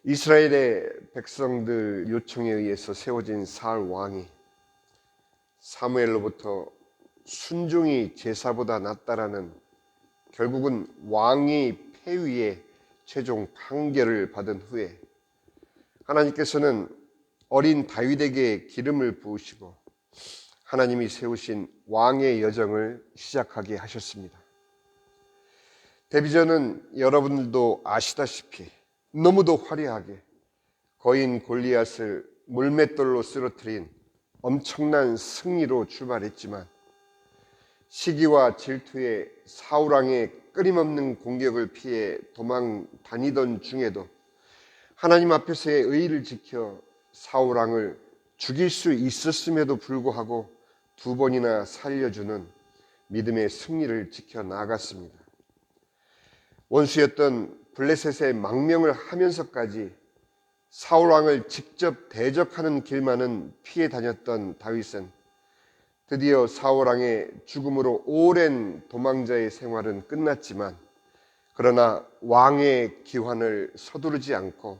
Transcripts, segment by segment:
이스라엘의 백성들 요청에 의해서 세워진 사울 왕이 사무엘로부터 순종이 제사보다 낫다라는 결국은 왕이 폐위의 최종 판결을 받은 후에 하나님께서는 어린 다윗에게 기름을 부으시고 하나님이 세우신 왕의 여정을 시작하게 하셨습니다. 데뷔전은 여러분들도 아시다시피 너무도 화려하게 거인 골리앗을 물맷돌로 쓰러뜨린 엄청난 승리로 출발했지만 시기와 질투에 사울왕의 끊임없는 공격을 피해 도망 다니던 중에도 하나님 앞에서의 의의를 지켜 사울왕을 죽일 수 있었음에도 불구하고 두 번이나 살려주는 믿음의 승리를 지켜 나아갔습니다. 원수였던 블레셋의 망명을 하면서까지 사울왕을 직접 대적하는 길만은 피해 다녔던 다윗은 드디어 사울왕의 죽음으로 오랜 도망자의 생활은 끝났지만 그러나 왕의 기환을 서두르지 않고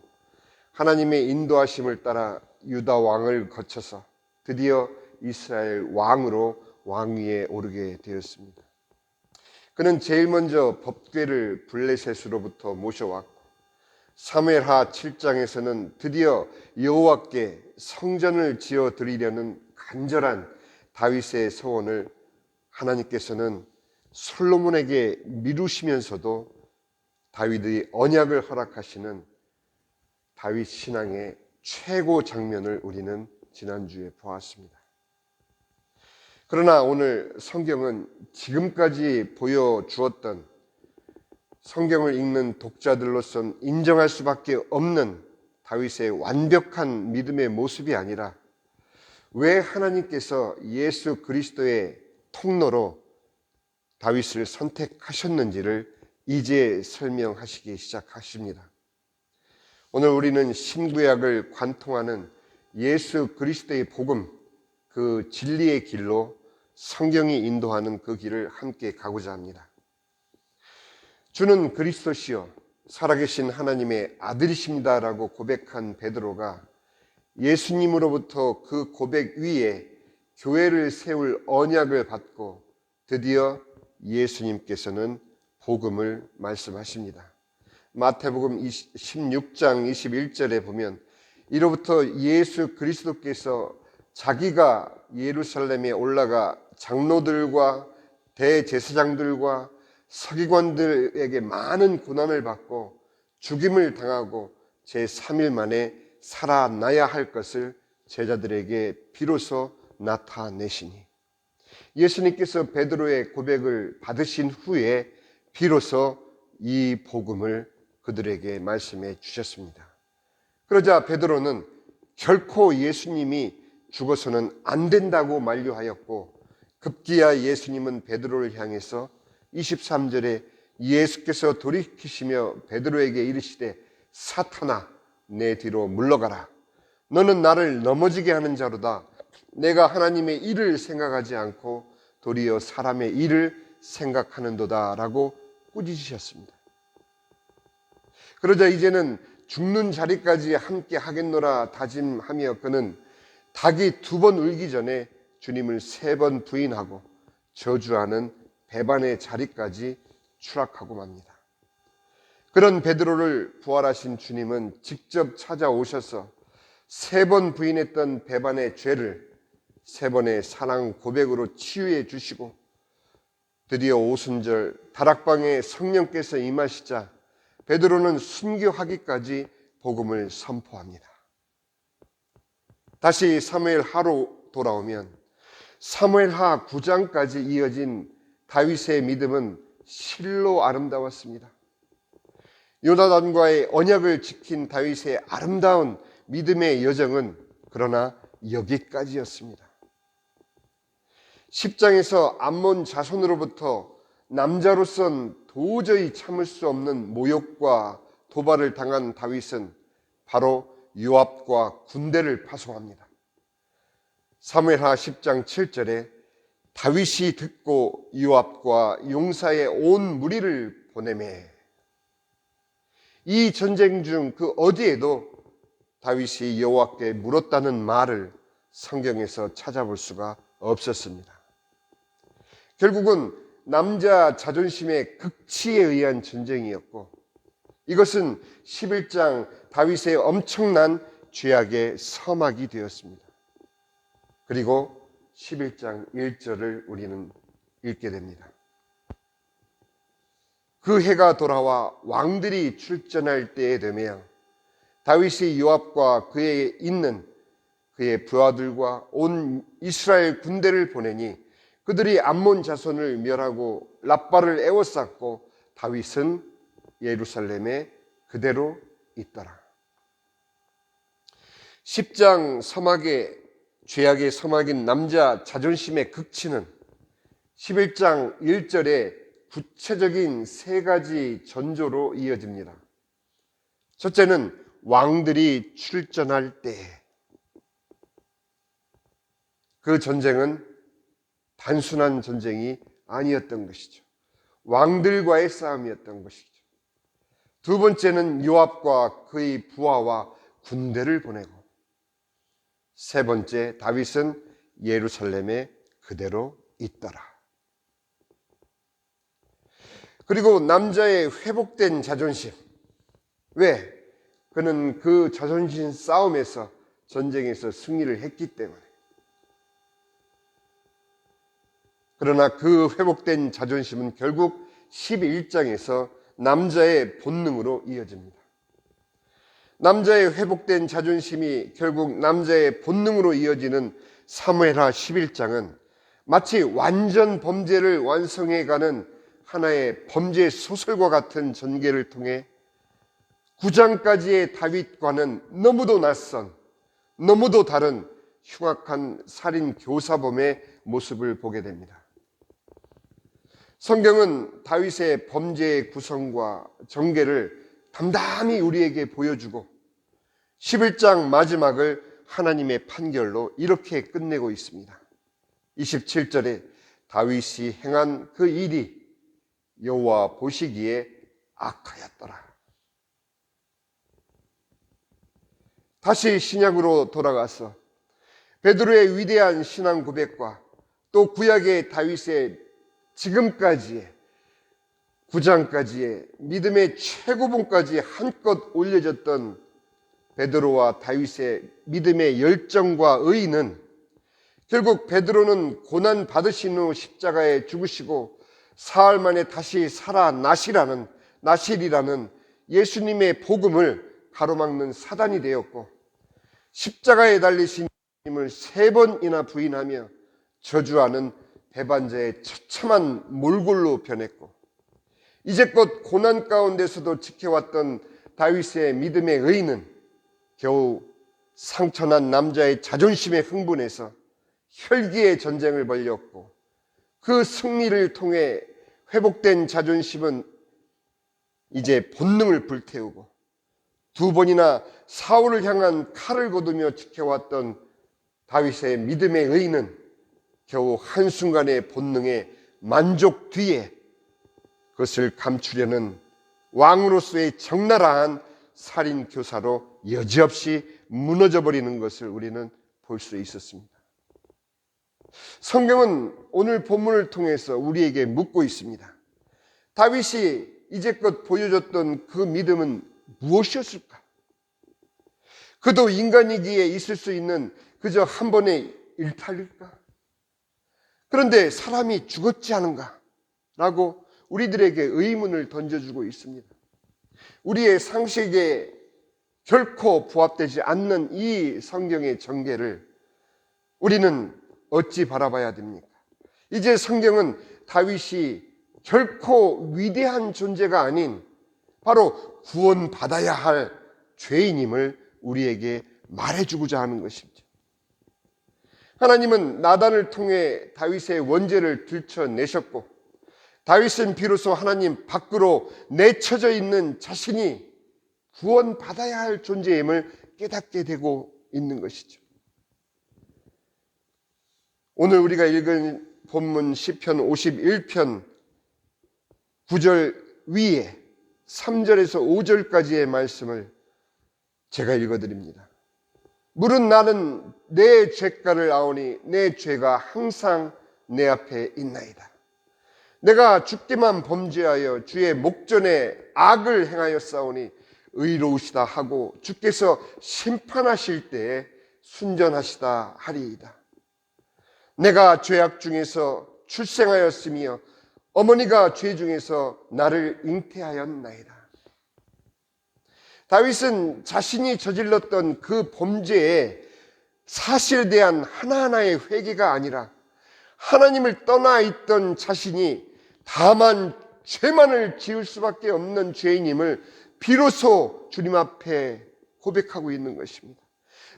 하나님의 인도하심을 따라 유다 왕을 거쳐서 드디어 이스라엘 왕으로 왕위에 오르게 되었습니다. 그는 제일 먼저 법궤를 블레셋으로부터 모셔왔고 사무엘하 7장에서는 드디어 여호와께 성전을 지어 드리려는 간절한 다윗의 소원을 하나님께서는 솔로몬에게 미루시면서도 다윗의 언약을 허락하시는 다윗 신앙의 최고 장면을 우리는 지난주에 보았습니다. 그러나 오늘 성경은 지금까지 보여주었던 성경을 읽는 독자들로선 인정할 수밖에 없는 다윗의 완벽한 믿음의 모습이 아니라 왜 하나님께서 예수 그리스도의 통로로 다윗을 선택하셨는지를 이제 설명하시기 시작하십니다. 오늘 우리는 신구약을 관통하는 예수 그리스도의 복음, 그 진리의 길로 성경이 인도하는 그 길을 함께 가고자 합니다. 주는 그리스도시요 살아계신 하나님의 아들이십니다라고 고백한 베드로가 예수님으로부터 그 고백 위에 교회를 세울 언약을 받고 드디어 예수님께서는 복음을 말씀하십니다. 마태복음 16장 21절에 보면 이로부터 예수 그리스도께서 자기가 예루살렘에 올라가 장로들과 대제사장들과 서기관들에게 많은 고난을 받고 죽임을 당하고 제3일 만에 살아나야 할 것을 제자들에게 비로소 나타내시니 예수님께서 베드로의 고백을 받으신 후에 비로소 이 복음을 그들에게 말씀해 주셨습니다. 그러자 베드로는 결코 예수님이 죽어서는 안 된다고 만류하였고 급기야 예수님은 베드로를 향해서 23절에 예수께서 돌이키시며 베드로에게 이르시되 사탄아 내 뒤로 물러가라. 너는 나를 넘어지게 하는 자로다. 내가 하나님의 일을 생각하지 않고 도리어 사람의 일을 생각하는도다 라고 꾸짖으셨습니다. 그러자 이제는 죽는 자리까지 함께 하겠노라 다짐하며 그는 닭이 2번 울기 전에 주님을 3번 부인하고 저주하는 배반의 자리까지 추락하고 맙니다. 그런 베드로를 부활하신 주님은 직접 찾아오셔서 3번 부인했던 배반의 죄를 3번의 사랑 고백으로 치유해 주시고 드디어 오순절 다락방에 성령께서 임하시자 베드로는 순교하기까지 복음을 선포합니다. 다시 사무엘하로 돌아오면 사무엘하 9장까지 이어진 다윗의 믿음은 실로 아름다웠습니다. 요나단과의 언약을 지킨 다윗의 아름다운 믿음의 여정은 그러나 여기까지였습니다. 10장에서 암몬 자손으로부터 남자로선 도저히 참을 수 없는 모욕과 도발을 당한 다윗은 바로 요압과 군대를 파송합니다. 사무엘하 10장 7절에 다윗이 듣고 요압과 용사의 온 무리를 보내매 이 전쟁 중 그 어디에도 다윗이 여호와께 물었다는 말을 성경에서 찾아볼 수가 없었습니다. 결국은 남자 자존심의 극치에 의한 전쟁이었고, 이것은 11장 다윗의 엄청난 죄악의 서막이 되었습니다. 그리고 11장 1절을 우리는 읽게 됩니다. 그 해가 돌아와 왕들이 출전할 때에 되며 다윗이 요압과 그에 있는 그의 부하들과 온 이스라엘 군대를 보내니 그들이 암몬 자손을 멸하고 랍바를 에워쌌고 다윗은 예루살렘에 그대로 있더라. 10장 서막의 죄악의 서막인 남자 자존심의 극치는 11장 1절에 구체적인 세 가지 전조로 이어집니다. 첫째는 왕들이 출전할 때, 그 전쟁은 단순한 전쟁이 아니었던 것이죠. 왕들과의 싸움이었던 것이죠. 두 번째는 요압과 그의 부하와 군대를 보내고, 세 번째 다윗은 예루살렘에 그대로 있더라. 그리고 남자의 회복된 자존심. 왜? 그는 그 자존심 싸움에서 전쟁에서 승리를 했기 때문에. 그러나 그 회복된 자존심은 결국 11장에서 남자의 본능으로 이어집니다. 남자의 회복된 자존심이 결국 남자의 본능으로 이어지는 사무엘하 11장은 마치 완전 범죄를 완성해가는 하나의 범죄 소설과 같은 전개를 통해 9장까지의 다윗과는 너무도 낯선, 너무도 다른 흉악한 살인 교사범의 모습을 보게 됩니다. 성경은 다윗의 범죄의 구성과 전개를 담담히 우리에게 보여주고 11장 마지막을 하나님의 판결로 이렇게 끝내고 있습니다. 27절에 다윗이 행한 그 일이 여호와 보시기에 악하였더라. 다시 신약으로 돌아가서 베드로의 위대한 신앙 고백과 또 구약의 다윗의 지금까지의 9장까지의 믿음의 최고봉까지 한껏 올려졌던 베드로와 다윗의 믿음의 열정과 의의는 결국 베드로는 고난 받으신 후 십자가에 죽으시고 사흘 만에 다시 살아나시리라는 예수님의 복음을 가로막는 사단이 되었고, 십자가에 달리신 예수님을 3번이나 부인하며 저주하는 배반자의 처참한 몰골로 변했고, 이제껏 고난 가운데서도 지켜왔던 다윗의 믿음의 의의는 겨우 상처난 남자의 자존심에 흥분해서 혈기의 전쟁을 벌였고, 그 승리를 통해 회복된 자존심은 이제 본능을 불태우고, 2번이나 사울을 향한 칼을 거두며 지켜왔던 다윗의 믿음의 의의는 겨우 한순간의 본능의 만족 뒤에 그것을 감추려는 왕으로서의 적나라한 살인 교사로 여지없이 무너져버리는 것을 우리는 볼 수 있었습니다. 성경은 오늘 본문을 통해서 우리에게 묻고 있습니다. 다윗이 이제껏 보여줬던 그 믿음은 무엇이었을까? 그도 인간이기에 있을 수 있는 그저 한 번의 일탈일까? 그런데 사람이 죽었지 않은가? 라고 우리들에게 의문을 던져주고 있습니다. 우리의 상식에 결코 부합되지 않는 이 성경의 전개를 우리는 어찌 바라봐야 됩니까? 이제 성경은 다윗이 결코 위대한 존재가 아닌 바로 구원받아야 할 죄인임을 우리에게 말해주고자 하는 것입니다. 하나님은 나단을 통해 다윗의 원죄를 들춰내셨고, 다윗은 비로소 하나님 밖으로 내쳐져 있는 자신이 구원받아야 할 존재임을 깨닫게 되고 있는 것이죠. 오늘 우리가 읽은 본문 시편 51편 9절 위에 3절에서 5절까지의 말씀을 제가 읽어드립니다. 물은 나는 내 죄가를 아오니 내 죄가 항상 내 앞에 있나이다. 내가 주께만 범죄하여 주의 목전에 악을 행하였사오니 의로우시다 하고 주께서 심판하실 때에 순전하시다 하리이다. 내가 죄악 중에서 출생하였으며 어머니가 죄 중에서 나를 잉태하였나이다. 다윗은 자신이 저질렀던 그 범죄의 사실에 대한 하나하나의 회개가 아니라 하나님을 떠나 있던 자신이 다만 죄만을 지을 수밖에 없는 죄인임을 비로소 주님 앞에 고백하고 있는 것입니다.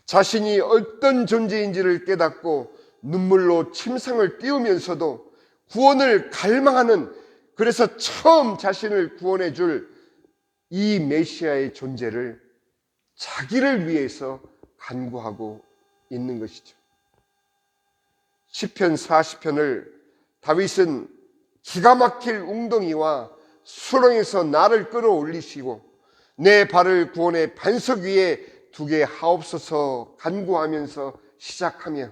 자신이 어떤 존재인지를 깨닫고 눈물로 침상을 띄우면서도 구원을 갈망하는, 그래서 처음 자신을 구원해 줄 이 메시아의 존재를 자기를 위해서 간구하고 있는 것이죠. 시편 40편을 다윗은 기가 막힐 웅덩이와 수렁에서 나를 끌어올리시고 내 발을 구원의 반석 위에 두게 하옵소서 간구하면서 시작하며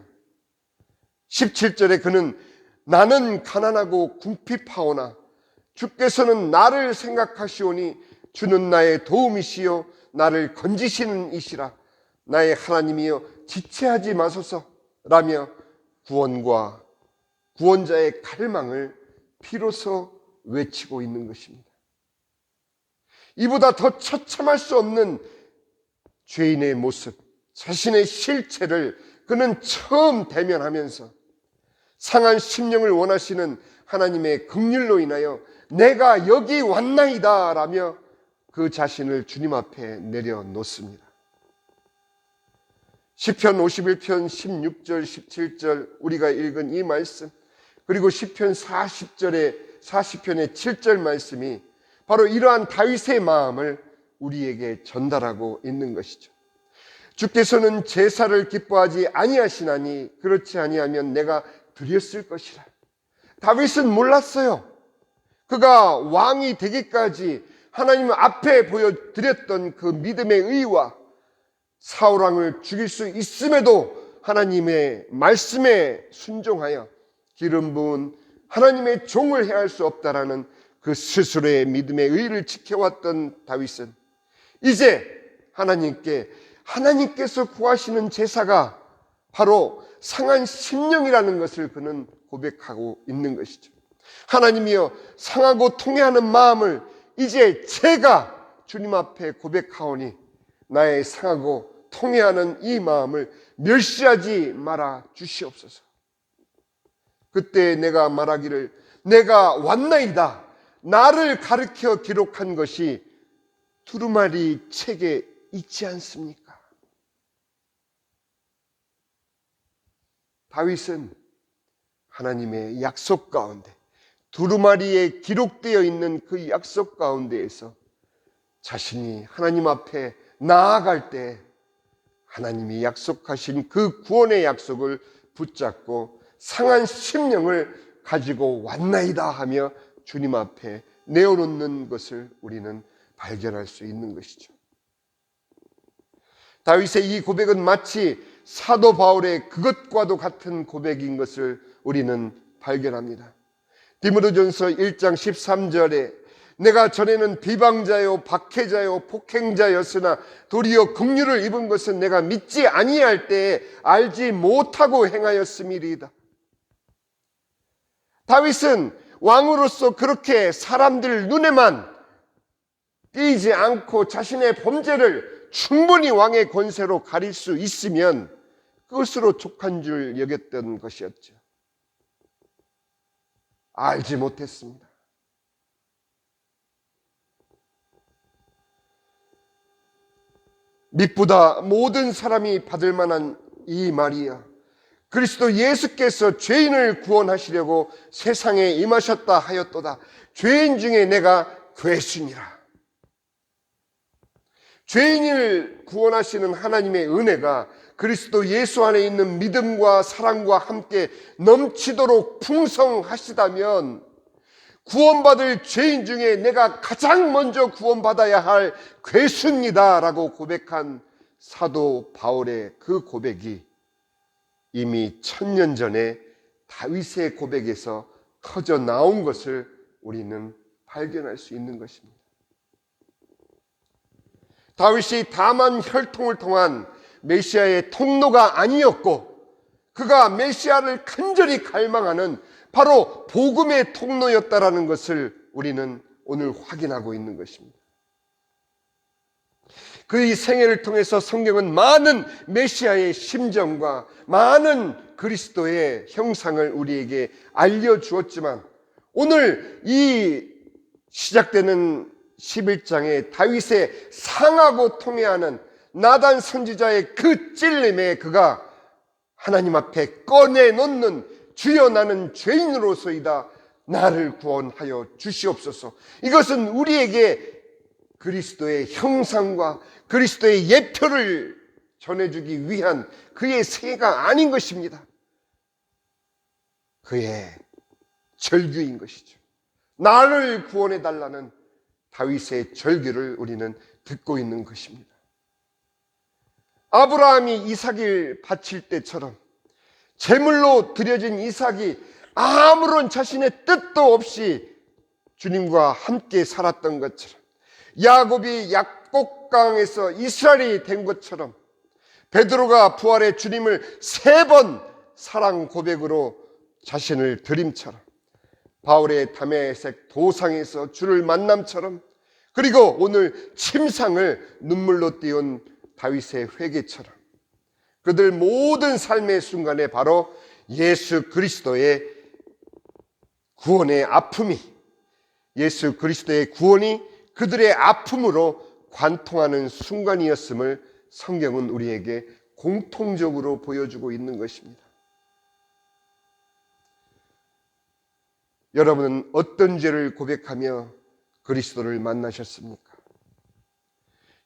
17절에 그는 나는 가난하고 궁핍하오나 주께서는 나를 생각하시오니 주는 나의 도움이시요 나를 건지시는 이시라. 나의 하나님이여 지체하지 마소서 라며 구원과 구원자의 갈망을 비로소 외치고 있는 것입니다. 이보다 더 처참할 수 없는 죄인의 모습, 자신의 실체를 그는 처음 대면하면서 상한 심령을 원하시는 하나님의 긍휼로 인하여 내가 여기 왔나이다 라며 그 자신을 주님 앞에 내려놓습니다. 시편 51편 16절 17절 우리가 읽은 이 말씀, 그리고 시편 40편의 7절 말씀이 바로 이러한 다윗의 마음을 우리에게 전달하고 있는 것이죠. 주께서는 제사를 기뻐하지 아니하시나니 그렇지 아니하면 내가 드렸을 것이라. 다윗은 몰랐어요. 그가 왕이 되기까지 하나님 앞에 보여드렸던 그 믿음의 의와 사울왕을 죽일 수 있음에도 하나님의 말씀에 순종하여 기름 부은 하나님의 종을 해할 수 없다라는 그 스스로의 믿음의 의를 지켜왔던 다윗은 이제 하나님께서 구하시는 제사가 바로 상한 심령이라는 것을 그는 고백하고 있는 것이죠. 하나님이여 상하고 통회하는 마음을 이제 제가 주님 앞에 고백하오니 나의 상하고 통회하는 이 마음을 멸시하지 말아 주시옵소서. 그때 내가 말하기를 내가 왔나이다. 나를 가르쳐 기록한 것이 두루마리 책에 있지 않습니까? 다윗은 하나님의 약속 가운데 두루마리에 기록되어 있는 그 약속 가운데에서 자신이 하나님 앞에 나아갈 때 하나님이 약속하신 그 구원의 약속을 붙잡고 상한 심령을 가지고 왔나이다 하며 주님 앞에 내어놓는 것을 우리는 발견할 수 있는 것이죠. 다윗의 이 고백은 마치 사도 바울의 그것과도 같은 고백인 것을 우리는 발견합니다. 디모데전서 1장 13절에 내가 전에는 비방자요 박해자요 폭행자였으나 도리어 긍휼을 입은 것은 내가 믿지 아니할 때에 알지 못하고 행하였음이리이다. 다윗은 왕으로서 그렇게 사람들 눈에만 띄지 않고 자신의 범죄를 충분히 왕의 권세로 가릴 수 있으면 그것으로 족한 줄 여겼던 것이었죠. 알지 못했습니다. mit보다 모든 사람이 받을 만한 이 말이야. 그리스도 예수께서 죄인을 구원하시려고 세상에 임하셨다 하였도다. 죄인 중에 내가 괴순이라. 죄인을 구원하시는 하나님의 은혜가 그리스도 예수 안에 있는 믿음과 사랑과 함께 넘치도록 풍성하시다면 구원받을 죄인 중에 내가 가장 먼저 구원받아야 할 괴수입니다 라고 고백한 사도 바울의 그 고백이 이미 1000년 전에 다윗의 고백에서 터져 나온 것을 우리는 발견할 수 있는 것입니다. 다윗이 다만 혈통을 통한 메시아의 통로가 아니었고, 그가 메시아를 간절히 갈망하는 바로 복음의 통로였다라는 것을 우리는 오늘 확인하고 있는 것입니다. 그의 생애를 통해서 성경은 많은 메시아의 심정과 많은 그리스도의 형상을 우리에게 알려주었지만, 오늘 이 시작되는 11장에 다윗의 상하고 통회하는 나단 선지자의 그 찔림에 그가 하나님 앞에 꺼내놓는 주여 나는 죄인으로서이다 나를 구원하여 주시옵소서. 이것은 우리에게 그리스도의 형상과 그리스도의 예표를 전해주기 위한 그의 세계가 아닌 것입니다. 그의 절규인 것이죠. 나를 구원해달라는 다윗의 절규를 우리는 듣고 있는 것입니다. 아브라함이 이삭을 바칠 때처럼 제물로 드려진 이삭이 아무런 자신의 뜻도 없이 주님과 함께 살았던 것처럼, 야곱이 약곡강에서 이스라엘이 된 것처럼, 베드로가 부활의 주님을 3번 사랑 고백으로 자신을 드림처럼, 바울의 다메섹 도상에서 주를 만남처럼, 그리고 오늘 침상을 눈물로 띄운 다윗의 회개처럼, 그들 모든 삶의 순간에 바로 예수 그리스도의 구원의 아픔이, 예수 그리스도의 구원이 그들의 아픔으로 관통하는 순간이었음을 성경은 우리에게 공통적으로 보여주고 있는 것입니다. 여러분은 어떤 죄를 고백하며 그리스도를 만나셨습니까?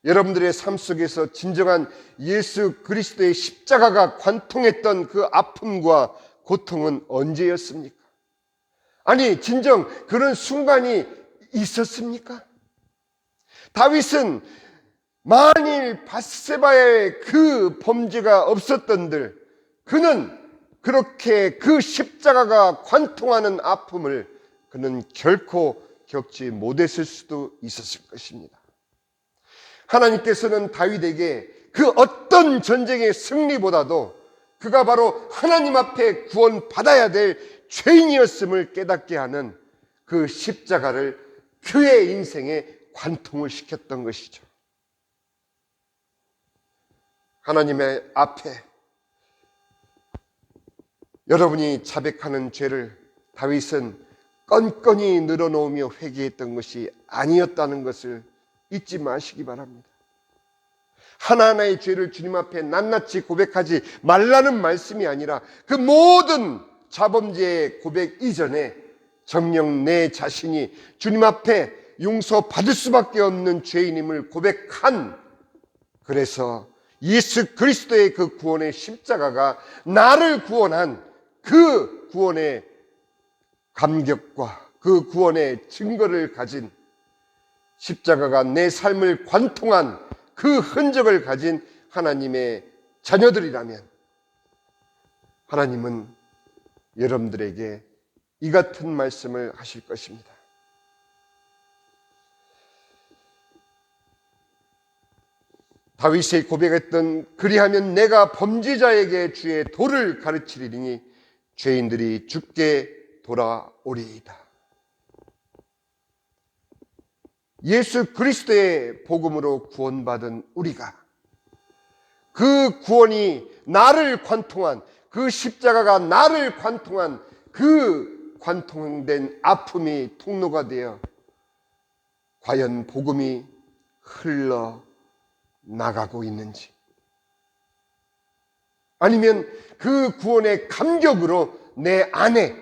여러분들의 삶 속에서 진정한 예수 그리스도의 십자가가 관통했던 그 아픔과 고통은 언제였습니까? 아니, 진정 그런 순간이 있었습니까? 다윗은 만일 밧세바의 그 범죄가 없었던들 그는 그렇게 그 십자가가 관통하는 아픔을 그는 결코 겪지 못했을 수도 있었을 것입니다. 하나님께서는 다윗에게 그 어떤 전쟁의 승리보다도 그가 바로 하나님 앞에 구원받아야 될 죄인이었음을 깨닫게 하는 그 십자가를 그의 인생에 관통을 시켰던 것이죠. 하나님의 앞에 여러분이 자백하는 죄를 다윗은 건건히 늘어놓으며 회개했던 것이 아니었다는 것을 잊지 마시기 바랍니다. 하나하나의 죄를 주님 앞에 낱낱이 고백하지 말라는 말씀이 아니라 그 모든 자범죄의 고백 이전에 정녕 내 자신이 주님 앞에 용서받을 수밖에 없는 죄인임을 고백한, 그래서 예수 그리스도의 그 구원의 십자가가 나를 구원한 그 구원의 감격과 그 구원의 증거를 가진, 십자가가 내 삶을 관통한 그 흔적을 가진 하나님의 자녀들이라면 하나님은 여러분들에게 이 같은 말씀을 하실 것입니다. 다윗이 고백했던 그리하면 내가 범죄자에게 주의 도를 가르치리니 죄인들이 죽게 돌아오리이다. 예수 그리스도의 복음으로 구원받은 우리가 그 구원이 나를 관통한, 그 십자가가 나를 관통한 그 관통된 아픔이 통로가 되어 과연 복음이 흘러 나가고 있는지, 아니면 그 구원의 감격으로 내 안에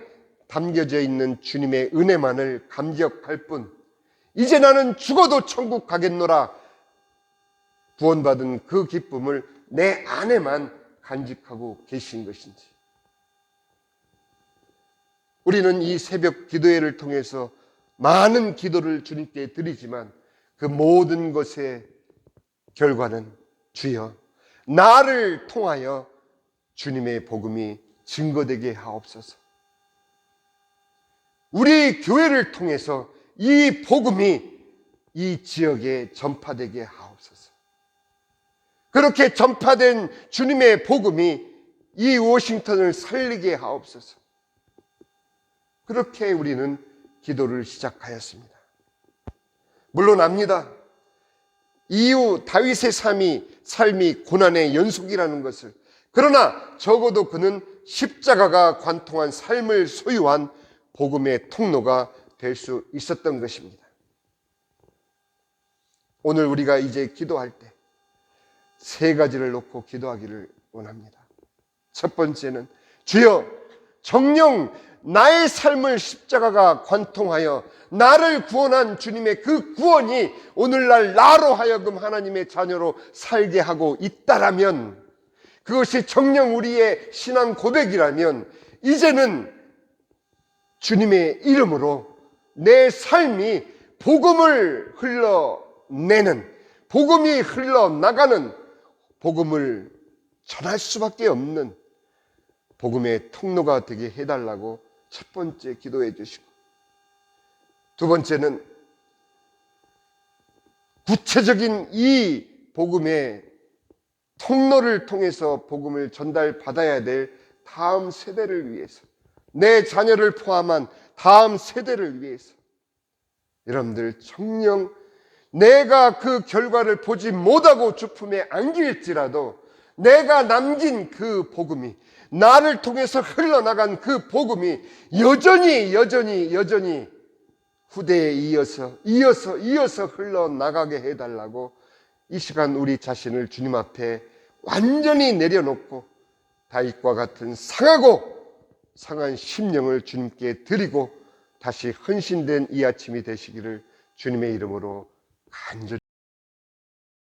담겨져 있는 주님의 은혜만을 감격할 뿐 이제 나는 죽어도 천국 가겠노라 구원받은 그 기쁨을 내 안에만 간직하고 계신 것인지, 우리는 이 새벽 기도회를 통해서 많은 기도를 주님께 드리지만 그 모든 것의 결과는 주여 나를 통하여 주님의 복음이 증거되게 하옵소서. 우리 교회를 통해서 이 복음이 이 지역에 전파되게 하옵소서. 그렇게 전파된 주님의 복음이 이 워싱턴을 살리게 하옵소서. 그렇게 우리는 기도를 시작하였습니다. 물론 압니다. 이후 다윗의 삶이 고난의 연속이라는 것을, 그러나 적어도 그는 십자가가 관통한 삶을 소유한 복음의 통로가 될 수 있었던 것입니다. 오늘 우리가 이제 기도할 때 세 가지를 놓고 기도하기를 원합니다. 첫 번째는 주여 정녕 나의 삶을 십자가가 관통하여 나를 구원한 주님의 그 구원이 오늘날 나로 하여금 하나님의 자녀로 살게 하고 있다라면, 그것이 정녕 우리의 신앙 고백이라면 이제는 주님의 이름으로 내 삶이 복음을 흘러내는, 복음이 흘러나가는, 복음을 전할 수밖에 없는 복음의 통로가 되게 해달라고 첫 번째 기도해 주시고, 두 번째는 구체적인 이 복음의 통로를 통해서 복음을 전달받아야 될 다음 세대를 위해서, 내 자녀를 포함한 다음 세대를 위해서, 여러분들 정녕 내가 그 결과를 보지 못하고 주품에 안길지라도 내가 남긴 그 복음이, 나를 통해서 흘러나간 그 복음이 여전히 후대에 이어서 흘러나가게 해달라고 이 시간 우리 자신을 주님 앞에 완전히 내려놓고 다윗과 같은 상한 심령을 주님께 드리고 다시 헌신된 이 아침이 되시기를 주님의 이름으로 간절히